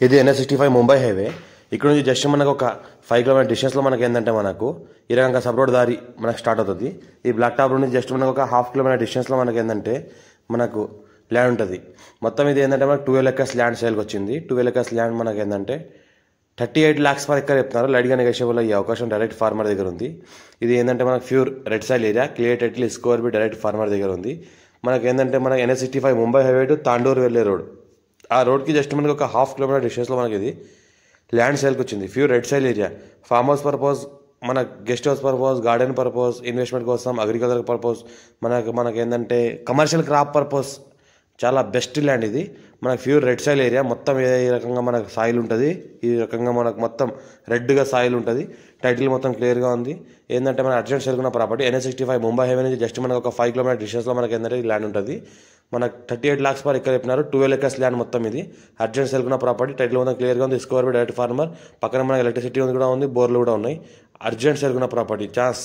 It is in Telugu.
ఇది NH65 ముంబై హైవే. ఇక్కడ నుంచి జస్ట్ మనకు ఒక 5 కిలోమీటర్ డిస్టెన్స్లో మనకి ఏంటంటే మనకు ఈ రకంగా సబ్ రోడ్ దారి మనకు స్టార్ట్ అవుతుంది. ఈ బ్లాక్ టాప్ రోడ్ నుంచి జస్ట్ మనకు ఒక 1/2 కిలోమీటర్ డిస్టెన్స్లో మనకి ఏంటంటే మనకు ల్యాండ్ ఉంటుంది. మొత్తం ఇది ఏంటంటే మనకు 12 acres ల్యాండ్ సేల్కి వచ్చింది. 12 acres ల్యాండ్ మనకి ఏంటంటే 38 lakhs పర్ ఎకర్ చెప్తున్నారు. లైట్గా నెగోషియబుల్ అయ్యే అవకాశం డైరెక్ట్ ఫార్మర్ దగ్గర ఉంది. ఇది ఏంటంటే మనకు pure red soil area, clear title score B direct farmer దగ్గర ఉంది. మనకి ఏంటంటే మన NH65 Mumbai highway to Tandur వెళ్ళే రోడ్. ఆ రోడ్కి జస్ట్ మనకి ఒక 1/2 కిలోమీటర్ డిస్టెన్స్లో మనకి ఇది ల్యాండ్ సేల్కి వచ్చింది. Pure red soil area, farm house purpose, మన guest house purpose, garden purpose, investment కోసం, అగ్రికల్చర్ పర్పస్, మనకి ఏంటంటే కమర్షియల్ క్రాప్ పర్పస్ చాలా బెస్ట్ ల్యాండ్ ఇది. మనకు ప్యూర్ రెడ్ సాయిల్ ఏరియా. మొత్తం ఈ రకంగా మనకు సాయిల్ ఉంటుంది. ఈ రకంగా మనకు మొత్తం రెడ్గా సాయిల్ ఉంటుంది. టైటిల్ మొత్తం క్లియర్గా ఉంది. ఏంటంటే మన అర్జెంట్ సేల్కున్న ప్రాపర్టీ NH65 ముంబై హైవే నుంచి జస్ట్ మనకు ఒక 5 కిలోమీటర్ డిస్టెన్స్లో మనకి ఏంటంటే ల్యాండ్ ఉంటుంది. మనకు 38 lakhs పర్ ఎకర్ చెప్పినారు. 12 acres ల్యాండ్ మొత్తం ఇది. అర్జెంట్ సేల్కున్న ప్రాపర్టీ. టైటిల్ మొత్తం క్లియర్గా ఉంది. స్కోర్ బి డైరెక్ట్ ఫార్మర్. పక్కన మనకి ఎలక్ట్రిసిటీ కూడా ఉంది, బోర్లు కూడా ఉన్నాయి. అర్జెంట్ సేల్కున్న ప్రాపర్టీ ఛాన్స్.